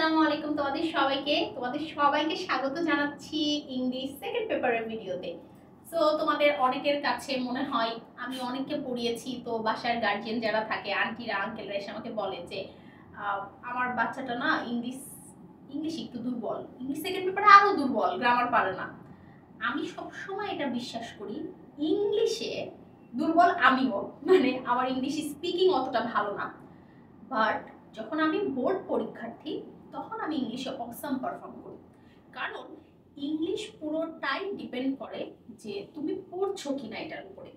আসসালামু আলাইকুম তোমাদের সবাইকে স্বাগত জানাচ্ছি ইংলিশ সেকেন্ড পেপারের ভিডিওতে। সো তোমাদের অনেকের কাছে মনে হয় আমি অনেককে পড়িয়েছি, তো বাসার গার্জিয়ান যারা থাকে আন্টিরা আঙ্কেলরা এসে আমাকে বলে যে আমার বাচ্চাটা না ইংলিশ একটু দুর্বল, ইংলিশ সেকেন্ড পেপারে আরো দুর্বল, গ্রামার পারে না। আমি সবসময় এটা বিশ্বাস করি, ইংলিশে দুর্বল আমিও, মানে আমার ইংলিশ স্পিকিং অতটা ভালো না, বাট যখন আমি বোর্ড পরীক্ষার্থী তখন আমি ইংলিশে অসাম পারফর্ম করি। কারণ ইংলিশ পুরোটাই ডিপেন্ড করে যে তুমি পড়ছো কিনা এটার উপরে,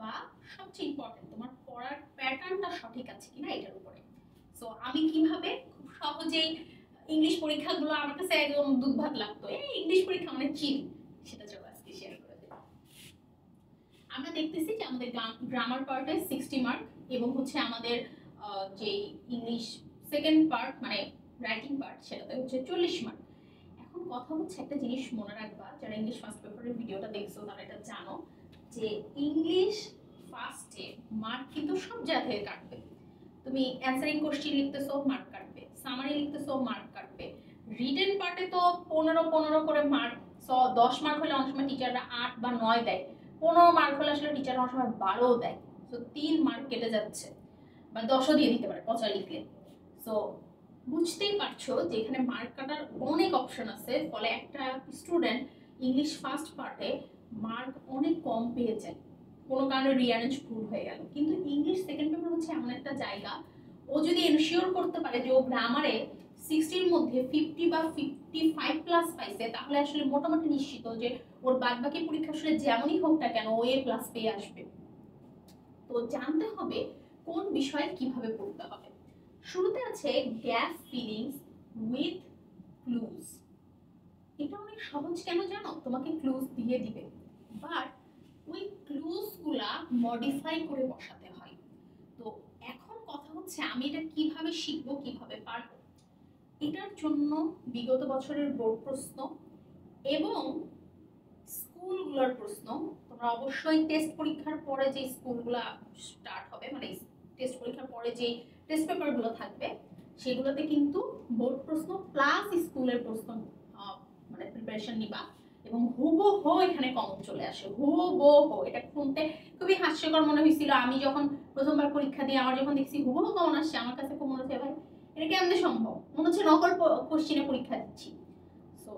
বা সবচেয়ে ইম্পর্টেন্ট তোমার পড়ার প্যাটার্নটা সঠিক আছে কিনা এটার উপরে। সো আমি কিভাবে খুব সহজেই ইংলিশ পরীক্ষাগুলো আমার কাছে একদম দুর্ভাগ লাগতো, এই ইংলিশ পরীক্ষা মানে চিল, সেটা চলো আজকে শেয়ার করে দেব। আমরা দেখতেছি যে আমাদের গ্রামার পার্টে 60 মার্ক এবং হচ্ছে আমাদের যে ইংলিশ সেকেন্ড পার্ট মানে রাইটিং পার্ট সেটাতে হচ্ছে 40 মার্ক। এখন কথা হচ্ছে একটা জিনিস মনে রাখবা, যারা ইংলিশ ফার্স্ট পেপারের ভিডিওটা দেখছো তারা এটা জানো যে ইংলিশ ফার্স্টে মার্ক কিন্তু সব জায়গা থেকে কাটবে। তুমি অ্যানসারিং কোশ্চেন লিখতেছো মার্ক কাটবে, সামারি লিখতেছো মার্ক কাটবে, রিটেন পার্টে তো 15 করে মার্ক, 10 মার্ক হলে অনেক সময় টিচাররা 8 বা 9 দেয়, 15 মার্ক হলে আসলে টিচাররা অনেক সময় 12 দেয়। তো 3 মার্ক কেটে যাচ্ছে, বা 10ও দিয়ে দিতে পারে পচা লিখলে। সো বুঝতেই পারছো যে এখানে মার্ক কাটার অনেক অপশন আছে, ফলে একটা স্টুডেন্ট ইংলিশ ফার্স্ট পার্টে মার্ক অনেক কম পেয়ে যায়, কোনো কারণে রিঅ্যারেঞ্জ ভুল হয়ে গেল। কিন্তু ইংলিশ সেকেন্ড পেপার হচ্ছে এমন একটা জায়গা, ও যদি এনশিওর করতে পারে যে ও গ্রামারে 60-র মধ্যে 50 বা 55 প্লাস পাইছে, তাহলে আসলে মোটামুটি নিশ্চিত যে ওর বাদবাকি পরীক্ষা আসলে যেমনই হোক না কেন ও এ প্লাস পেয়ে আসবে। তো জানতে হবে কোন বিষয়ে কিভাবে পড়তে হবে। শুরুতে আছে গ্যাপ ফিলিংস উইথ ক্লুজ। এটা অনেক সহজ, কেন জানো? তোমাকে ক্লুজ দিয়ে দিবে, বাট ওই ক্লুজগুলা মডিফাই করে বসাতে হয়। তো এখন কথা হচ্ছে আমি এটা কিভাবে শিখবো, কিভাবে পারবো। এটার জন্য বিগত বছরের বোর্ড প্রশ্ন এবং স্কুলগুলোর প্রশ্ন, তোমরা অবশ্যই টেস্ট পরীক্ষার পরে যে স্কুলগুলো স্টার্ট হবে, মানে টেস্ট পরীক্ষার পরে যে টেস্ট পেপারগুলো থাকবে সেগুলোতে কিন্তু বোর্ড প্রশ্ন প্লাস স্কুলের প্রশ্ন মানে প্রিপারেশন নিবা, এবং হুবহু এখানে কমন চলে আসে, হুবহু। এটা শুনতে খুবই হাস্যকর মনে হয়েছিল আমি যখন প্রথমবার পরীক্ষা দিয়ে আমার যখন দেখছি হুবহু কমন আসছে, আমার কাছে খুব মনে হচ্ছে ভাই এটা কেমনে সম্ভব, মনে হচ্ছে নকল কোশ্চেনে পরীক্ষা দিচ্ছি। সো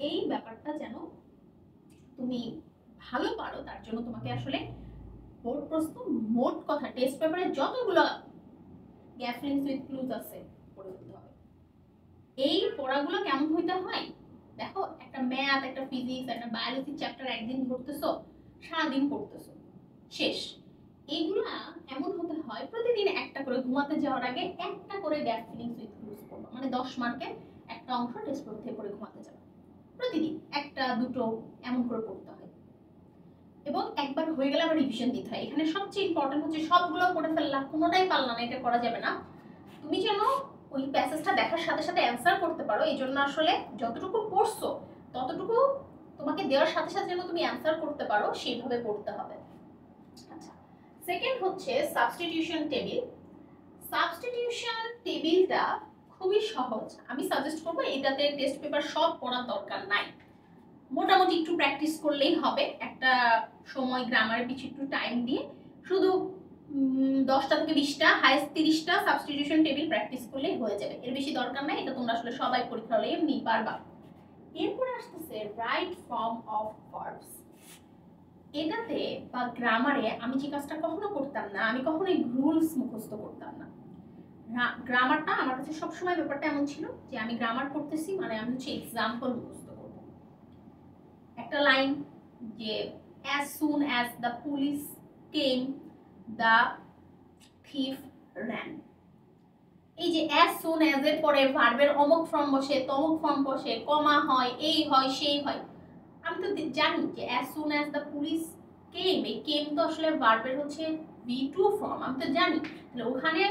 এই ব্যাপারটা যেন তুমি ভালো পারো, তার জন্য তোমাকে আসলে বোর্ড প্রশ্ন মোট কথা টেস্ট পেপারে যতগুলো গ্যাপ ফিলিংস উইথ ক্লুজ আছে পড়ে ফেলতে হবে। এই পড়াগুলো কেমন হইতে হয় দেখো, একটা ম্যাথ, একটা ফিজিক্স, একটা বায়োলজি চ্যাপ্টার একদিন পড়তেছো, সারাদিন পড়তেছো, শেষ। এইগুলা এমন হতে হয় প্রতিদিন একটা করে, ঘুমাতে যাওয়ার আগে একটা করে গ্যাপ ফিলিংস উইথ ক্লুজ পড়বা, মানে 10 মার্কের একটা অংশ টেস্ট পরীক্ষা করে ঘুমাতে যাবে, প্রতিদিন একটা দুটো এমন করে পড়তে হয়। এবং একবার হয়ে গেলে আবার রিভিশন দিতে হয়। এখানে সবচেয়ে ইম্পর্টেন্ট হচ্ছে সবগুলো পড়ে ফেললা, কোনোটাই পারলা না, এটা করা যাবে না। তুমি যেন ওই প্যাসেজটা দেখার সাথে সাথে অ্যান্সার করতে পারো, এই জন্য আসলে যতটুকু পড়ছো ততটুকু তোমাকে দেওয়ার সাথে সাথে যেন তুমি অ্যান্সার করতে পারো সেইভাবে পড়তে হবে। আচ্ছা, সেকেন্ড হচ্ছে সাবস্টিটিউশন টেবিল। সাবস্টিটিউশন টেবিলটা খুবই সহজ, আমি সাজেস্ট করবো এটাতে টেস্ট পেপার সব পড়ার দরকার নাই, মোটামুটি একটু প্র্যাকটিস করলেই হবে। একটা সময় গ্রামারের পিছু একটু টাইম দিয়ে শুধু 10টা থেকে 20টা হাইস্ট 30টা সাবস্টিটিউশন টেবিল প্র্যাকটিস করলেই হয়ে যাবে, এর বেশি দরকার নাই। এটা তোমরা আসলে সবাই পরীক্ষা হলে এমনি পারবা। এরপরে আসতেছে রাইট ফর্ম অফ ভার্বস। এটাতে বা গ্রামারে আমি যে কাজটা কখনো করতাম না, আমি কখনোই রুলস মুখস্থ করতাম না। গ্রামারটা আমার কাছে সবসময় ব্যাপারটা এমন ছিল যে আমি গ্রামার করতেছি মানে আমি হচ্ছে এক্সাম্পল মুখস্থ করব। একটা লাইন যে as soon as the police came the thief ran, এই যে as soon as এর পরে ভার্বের অমুক ফর্ম বসে, তমুক ফর্ম বসে, কমা হয়, এই হয়, সেই হয়, আমি তো জানি যে as soon as the police came, এই came তো আসলে ভার্বের হচ্ছে V2 ফর্ম, আমি তো জানি। তাহলে ওখানে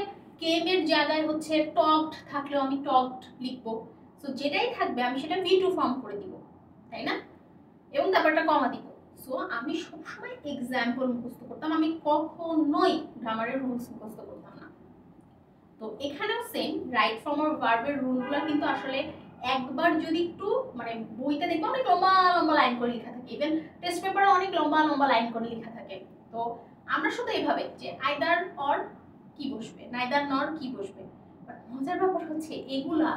came এর জায়গায় হচ্ছে talked থাকলেও আমি talked লিখবো, তো যেটাই থাকবে আমি সেটা V2 ফর্ম করে দিব, তাই না? এবং ব্যাপারটা কমা দিব। সো আমি সবসময় এক্সাম্পল মুখস্থ করতাম, আমি কখনোই গ্রামারের রুলস মুখস্থ করতাম না। তো এখানেও সেম রাইট ফর্ম অফ ভার্বের রুলগুলো কিন্তু আসলে একবার যদি একটু মানে বইতে দেখবো অনেক লম্বা লম্বা লাইন করে লেখা থাকে, ইভেন টেস্ট পেপারে অনেক লম্বা লম্বা লাইন করে লেখা থাকে। তো আমরা শুধু এইভাবে যে আইদার অর কি বসবে, নাইদার নর কি বসবে। মজার ব্যাপার হচ্ছে এগুলা,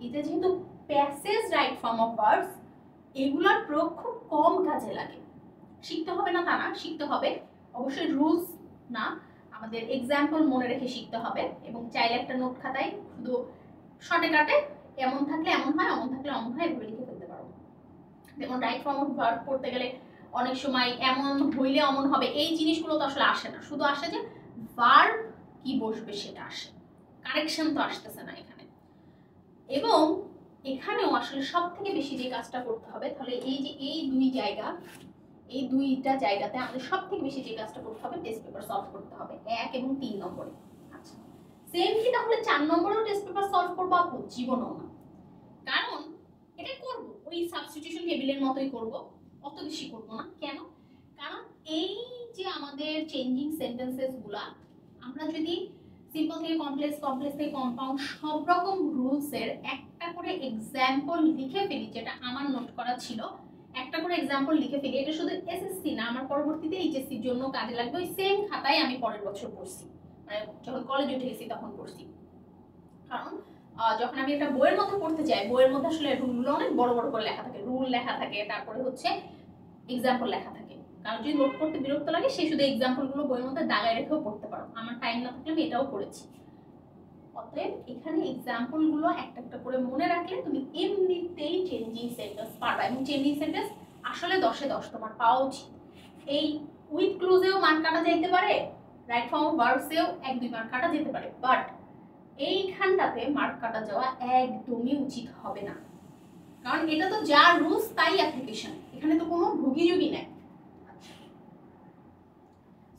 এটা যেহেতু passage right form of verbs, এগুলার প্রয়োগ খুব কম কাজে লাগে। শিখতে হবে না তা না, শিখতে হবে, অবশ্যই রুলস না, আমাদের এক্সাম্পল মনে রেখে শিখতে হবে। এবং চাইলে একটা নোট খাতায় শুধু শর্টে কাটে এমন থাকলে এমন হয়, অমন থাকলে অমন হয়, এভাবে লিখে ফেলতে পারো। যেমন রাইট ফর্ম অফ ভার্ব পড়তে গেলে অনেক সময় এমন হইলে অমন হবে, এই জিনিসগুলো তো আসলে আসে না, শুধু আসে যে ভার্ব কি বসবে সেটা আসে, কারেকশন তো আসতেছে না এখানে। এবং এখানেও আসলে সব থেকে বেশি যে কাজটা করতে হবে, তাহলে এই যে এই দুইটা জায়গাতে আমাদের সব থেকে বেশি যে কাজটা করতে হবে, টেস্ট পেপার সলভ করতে হবে 1 এবং 3 নম্বরে। আচ্ছা, সেম কি তাহলে 4 নম্বরেও টেস্ট পেপার সলভ করবো? আপু জীবনও না, কারণ এটা করব ওই সাবস্টিটিউশন টেবিলের মতোই করব, অত বেশি করব না। কেন? কারণ এই যে আমাদের চেঞ্জিং সেন্টেন্সেস গুলা আমরা যদি সিম্পল থেকে কমপ্লেক্স, কমপ্লেক্স থেকে কম্পাউন্ড সব রকম রুলসের একটা করে এক্সাম্পল লিখে ফেলি, যেটা আমার নোট করা ছিল, একটা করে এক্সাম্পল লিখে ফেলি, এটা শুধু এসএসসি না, আমার পরবর্তীতে এইচএসসির জন্য কাজে লাগবে। ওই সেম খাতায় আমি পরের বছর পড়ছি, মানে যখন কলেজে উঠে গেছি তখন পড়ছি। কারণ যখন আমি একটা বইয়ের মধ্যে পড়তে যাই, বইয়ের মধ্যে আসলে রুলগুলো অনেক বড় বড় করে লেখা থাকে, রুল লেখা থাকে, তারপরে হচ্ছে এক্সাম্পল লেখা থাকে। কারণ যদি নোট করতে বিরক্ত লাগে, সে শুধু এক্সাম্পলগুলো বইয়ের মধ্যে দাগায় রেখেও পড়তে পারো। আমার টাইম না থাকলে আমি এটাও করেছি। অতএব এখানে এক্সাম্পলগুলো একটা একটা করে মনে রাখলে তুমি এমনিতেই চেঞ্জিং সেন্টেন্স পারবা। এবং চেঞ্জিং সেন্টেন্স আসলে 10-এ 10 তোমার পাওয়া উচিত। এই উইথ ক্লোজেও মার্ক কাটা যেতে পারে, রাইট ফর্ম অফ ভার্বসেও 1-2 মার্ক কাটা যেতে পারে, বাট এইখানটাতে মার্ক কাটা যাওয়া একদমই উচিত হবে না। কারণ এটা তো যা রুলস তাই অ্যাপ্লিকেশন, এখানে তো কোনো ভুগিযুগি নেই।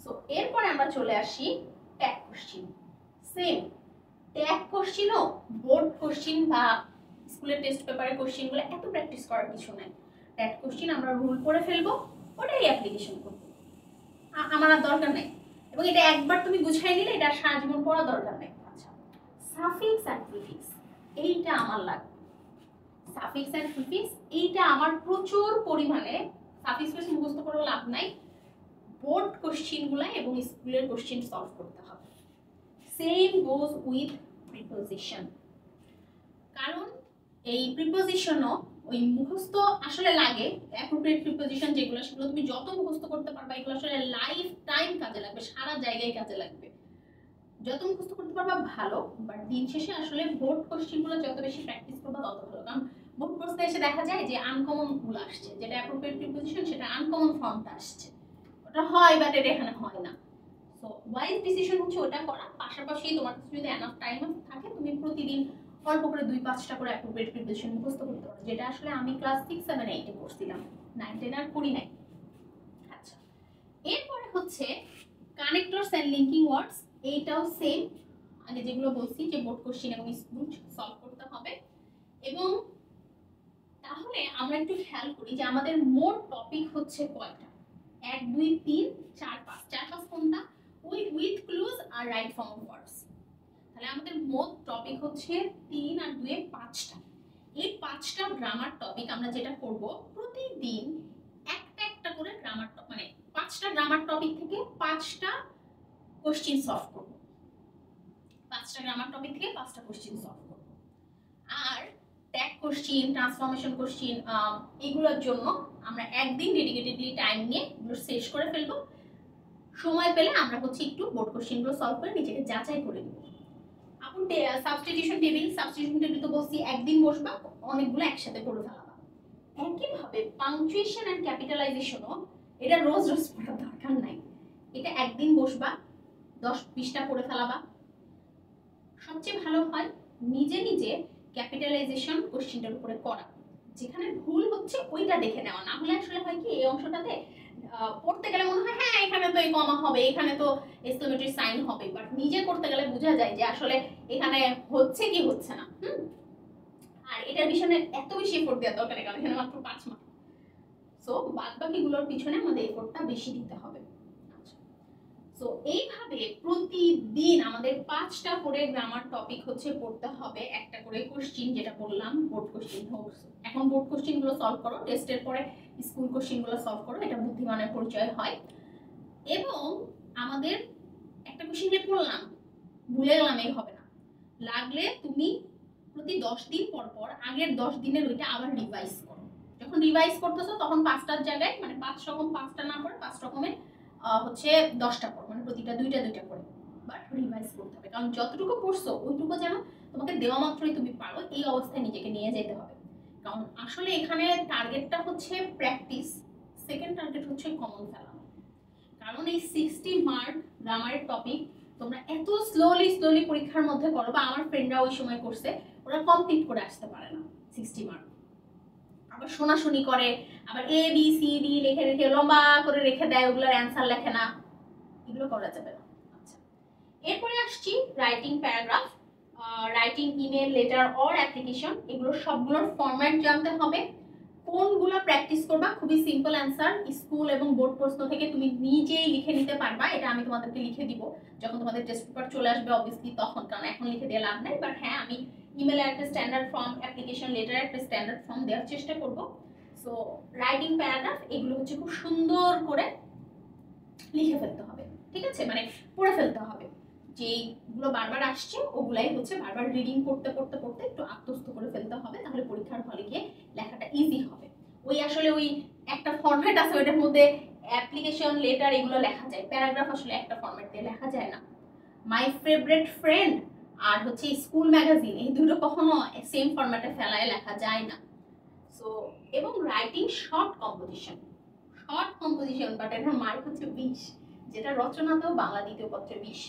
সো এরপরে আমরা চলে আসি ট্যাগ কোশ্চেন। সেম ট্যাগ কোশ্চেনও বোর্ড কোশ্চেন বা স্কুলের টেস্ট পেপারের কোশ্চেনগুলো এত প্র্যাকটিস করার কিছু নাই। ট্যাগ কোশ্চেন আমরা রুল করে ফেলবো, ওটাই অ্যাপ্লিকেশন করবো, আমার আর দরকার নেই। এবং এটা একবার তুমি গুছাই নিলে এটা সারা জীবন পড়া দরকার নেই। আচ্ছা, সাফিক্স অ্যান্ড প্রিফিক্স এইটা আমার লাগবে। সাফিক্স অ্যান্ড প্রিফিক্স এইটা আমার প্রচুর পরিমাণে, সাফিক্স বেশি মুখস্থ করে লাভ নাই, বোর্ড কোশ্চেনগুলো এবং স্কুলের কোশ্চেন সলভ করতে হবে। সেম গোজ উইথ প্রিপোজিশন, কারণ এই প্রিপোজিশনও ওই মুখস্থ আসলে লাগে। অ্যাপ্রোপ্রিয়েট প্রিপোজিশন যেগুলো, সেগুলো তুমি যত মুখস্থ করতে পারবা, এগুলো আসলে লাইফ টাইম কাজে লাগবে, সারা জায়গায় কাজে লাগবে। যত মুখস্থ করতে পারবা ভালো, বাট দিন শেষে আসলে বোর্ড কোশ্চেনগুলো যত বেশি প্র্যাকটিস করবা তত ভালো। কারণ বোর্ড প্রশ্নে এসে দেখা যায় যে আনকমন গুলো আসছে, যেটা অ্যাপ্রোপ্রিয়েট প্রিপোজিশন সেটা আনকমন ফর্মটা আসছে, ওটা হয় বাট এটা এখানে হয় না। সো ওয়াইজ ডিসিশন হচ্ছে ওটা করা। পাশাপাশি তোমার কাছে যদি এনাফ টাইম থাকে, তুমি প্রতিদিন অল্প করে 2-5টা করে অ্যাপ্রোপ্রিয়েট প্রিপোজিশন মুখস্থ করতে পারো, যেটা আসলে আমি ক্লাস 6, 7, 8 করছিলাম, 9, 10 আর করি নাই। আচ্ছা, এরপরে হচ্ছে কানেক্টরস এন্ড লিংকিং ওয়ার্ডস, এইটাও সেম আগে যেগুলো বলছি যে বোর্ড কোশ্চেন এবং স্কুল সলভ করতে হবে। এবং তাহলে আমরা একটু খেয়াল করি যে আমাদের মোট টপিক হচ্ছে কয়টা, 1, 2, 3, 4, 5, 4-5 কোনটা? উইথ ক্লুজ আর রাইট ফর্ম অফ ভার্বস। তাহলে আমাদের মোট টপিক হচ্ছে 3 আর 2 5টা। এই 5টা গ্রামার টপিক আমরা যেটা করব, প্রতিদিন একটা একটা করে গ্রামার, মানে 5টা গ্রামার টপিক থেকে 5টা কোশ্চেন সলভ করব। 5টা গ্রামার টপিক থেকে 5টা কোশ্চেন সলভ করব। আর ট্যাগ কোশ্চেন, ট্রান্সফরমেশন কোশ্চেন, এগুলোর জন্য আমরা একদিন ডেডিকেটেডলি টাইম নিয়ে এগুলো শেষ করে ফেলবো। সময় পেলে আমরা হচ্ছে একটু বোর্ড কোশ্চেনগুলো সলভ করে নিজেকে যাচাই করে নিব। আপনি সাবস্টিটিউশন টেবিল তো বলছি একদিন বসবা, অনেকগুলো একসাথে করে ফেলাবা। একইভাবে পাংচুয়েশন এন্ড ক্যাপিটালাইজেশনও এটা রোজ রোজ পড়ার দরকার নাই, এটা একদিন বসবা 10-20টা পড়ে ফেলাবা। সবচেয়ে ভালো হয় নিজে নিজে ক্যাপিটালাইজেশন কোশ্চেনটার উপরে করা, যেখানে ভুল হচ্ছে ওইটা দেখে নেওয়া। না হলে আসলে হয় কি, এই অংশটাতে পড়তে গেলে মনে হয় হ্যাঁ এখানে তো এই কমা হবে, এখানে তো এক্সক্লেমেটরি সাইন হবে, বাট নিজে করতে গেলে বোঝা যায় যে আসলে এখানে হচ্ছে কি হচ্ছে না। আর এটার পিছনে এত বেশি এফোর্ট দেওয়ার দরকার নেই, কারণ এখানে মাত্র 5 মার্ক। সো বাদ বাকিগুলোর পিছনে আমাদের এফোর্টটা বেশি দিতে হবে। আচ্ছা, সো সো এইভাবে প্রতিদিন আমাদের 5টা করে গ্রামার টপিক হচ্ছে পড়তে হবে, একটা করে কোশ্চিন, যেটা বললাম বোর্ড কোশ্চিন হোক। এখন বোর্ড কোশ্চিন গুলো সলভ করো, টেস্টের পরে স্কুল কোশ্চিন গুলো সলভ করো, এটা বুদ্ধিমানের পরিচয় হয়। এবং আমাদের একটা কোশ্চিন পড়লাম, ভুলে গেলাম, এই হবে না, লাগলে তুমি প্রতি 10 দিন পর পর আগের 10 দিনের ওইটা আবার রিভাইজ করো। যখন রিভাইজ করতেছো তখন 5টার জায়গায়, মানে 5 রকম 5টা না পড়ে 5 রকমের হচ্ছে 10টা পড়ো, মানে প্রতিটা দুইটা দুইটা করে, বাট রিভাইজ করতে হবে। কারণ যতটুকু পড়ছো ওইটুকু যেন তোমাকে দেওয়া মাত্রই তুমি পারো, এই অবস্থায় নিজেকে নিয়ে যেতে হবে। কারণ আসলে এখানে টার্গেটটা হচ্ছে প্র্যাকটিস, সেকেন্ড টার্গেট হচ্ছে কমন ফেলা। কারণ এই 60 মার্ক গ্রামারের টপিক তোমরা এত স্লোলি পরীক্ষার মধ্যে করো, বা আমার ফ্রেন্ডরা ওই সময় করছে, ওরা কমপ্লিট করে আসতে পারে না 60 মার্ক। আবার শোনাশুনি করে, আবার এ বি সি ডি লিখে রেখে লম্বা করে রেখে দেয়, ওগুলোর অ্যান্সার লেখে না, এগুলো করা যাবে না। আচ্ছা, এরপরে আসছি writing paragraph, writing email, letter or application, এগুলো সবগুলোর ফরম্যাট জানতে হবে। কোনগুলো প্র্যাকটিস করবা, খুবই সিম্পল অ্যান্সার, স্কুল এবং বোর্ড প্রশ্ন থেকে তুমি নিজেই লিখে নিতে পারবা। এটা আমি তোমাদেরকে লিখে দিব যখন তোমাদের টেস্ট পেপার চলে আসবে অবভিয়াসলি তখন, কারণ এখন লিখে দিয়ে লাভ নাই। বাট হ্যাঁ, আমি ইমেলের একটা স্ট্যান্ডার্ড ফর্ম, অ্যাপ্লিকেশন লেটারের একটা স্ট্যান্ডার্ড ফর্ম দেওয়ার চেষ্টা করব। সো রাইটিং প্যারাগ্রাফ এগুলো হচ্ছে খুব সুন্দর করে লিখে ফেলতে হবে, ঠিক আছে, মানে পড়ে ফেলতে হবে। যেগুলো বারবার আসছে ওগুলাই হচ্ছে বারবার রিডিং করতে করতে করতে একটু আত্মস্থ করে ফেলতে হবে, তাহলে পরীক্ষার হলে গিয়ে লেখাটা ইজি হবে। ওই আসলে ওই একটা ফরম্যাট আছে, ওইটার মধ্যে অ্যাপ্লিকেশন লেটার এগুলো লেখা যায়, প্যারাগ্রাফ আসলে একটা ফরম্যাট দিয়ে লেখা যায় না। মাই ফেভারিট ফ্রেন্ড আর হচ্ছে স্কুল ম্যাগাজিন, এই দুটো কখনো সেম ফরম্যাটে ফেলায় লেখা যায় না। সো এবং রাইটিং শর্ট কম্পোজিশন, বাট এটার মার্ক হচ্ছে 20, যেটা রচনাতেও বাংলা দ্বিতীয় পত্রে 20।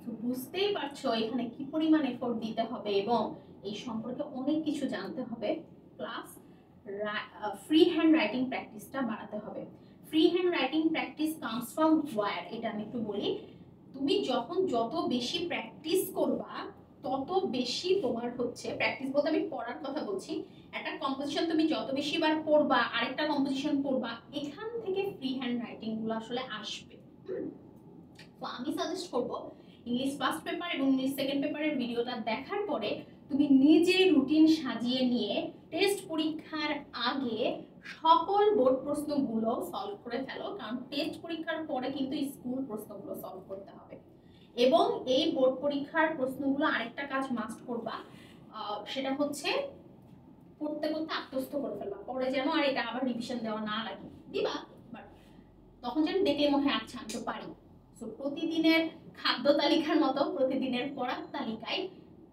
তো বুঝতেই পারছো এখানে কি পরিমাণ এফোর্ট দিতে হবে এবং এই সম্পর্কে অনেক কিছু জানতে হবে। প্লাস ফ্রি হ্যান্ড রাইটিং প্র্যাকটিসটা বাড়াতে হবে। Free hand writing practice comes from where, এটা আমি একটু বলি। তুমি যখন যত বেশি প্র্যাকটিস করবা তত বেশি তোমার হচ্ছে, প্র্যাকটিস বলতে আমি পড়ার কথা বলছি, একটা কম্পোজিশন তুমি যত বেশি বার পড়বা, আরেকটা কম্পোজিশন পড়বা, এখান থেকে ফ্রি হ্যান্ড রাইটিং গুলো আসলে আসবে। তো আমি সাজেস্ট করব ইংলিশ ফার্স্ট পেপার এবং ইংলিশ সেকেন্ড পেপারের ভিডিওটা দেখার পরে তুমি নিজে রুটিন সাজিয়ে নিয়ে টেস্ট পরীক্ষার আগে সকল বোর্ড প্রশ্নগুলো সলভ করে ফেলো, কারণ টেস্ট পরীক্ষার পরে কিন্তু স্কুল প্রশ্নগুলো সলভ করতে হবে। এবং এই বোর্ড পরীক্ষার প্রশ্নগুলো আরেকটা কাজ মাস্ট করবা, সেটা হচ্ছে পড়তে পড়তে আত্মস্থ করে ফেলবা, পরে যেন আর এটা আবার রিভিশন দেওয়া না লাগে, দিবা বাট তখন যেন দেখলে মনে হয় আচ্ছা আমি তো পারি। সো প্রতিদিনের খাদ্য তালিকার মতো প্রতিদিনের পড়ার তালিকায়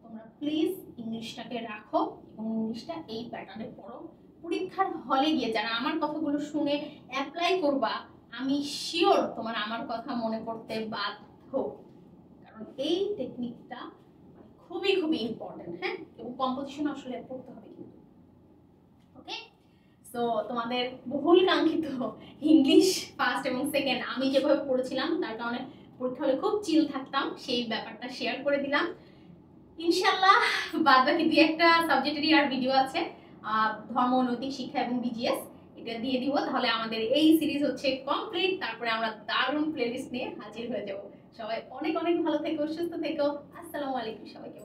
তোমরা প্লিজ ইংলিশটাকে রাখো এবং ইংলিশটা এই প্যাটার্নে পড়ো। পরীক্ষার হলে গিয়ে যারা আমার কথাগুলো শুনে অ্যাপ্লাই করবা, আমি শিওর তোমার আমার কথা মনে করতে বাধ্য, কারণ এই টেকনিকটা খুবই খুবই ইম্পর্টেন্ট। হ্যাঁ, এবং কম্পোজিশন আসলে পড়তে হবে কিন্তু। ওকে, সো তোমাদের বহুল কাঙ্ক্ষিত ইংলিশ ফার্স্ট এবং সেকেন্ড আমি যেভাবে পড়েছিলাম তার কারণে পরীক্ষা হলে খুব চিল থাকতাম, সেই ব্যাপারটা শেয়ার করে দিলাম। ইনশাল্লাহ বাদ বাকি 2-1টা সাবজেক্টেরই আর ভিডিও আছে, ধর্ম, নৈতিক শিক্ষা এবং বিজিএস, এটা দিয়ে দিব, তাহলে আমাদের এই সিরিজ হচ্ছে কমপ্লিট। তারপরে আমরা দারুণ প্লেলিস্ট নিয়ে হাজির হয়ে যাব। সবাই অনেক অনেক ভালো থেকো, সুস্থ থেকো। আসসালামু আলাইকুম সবাইকে।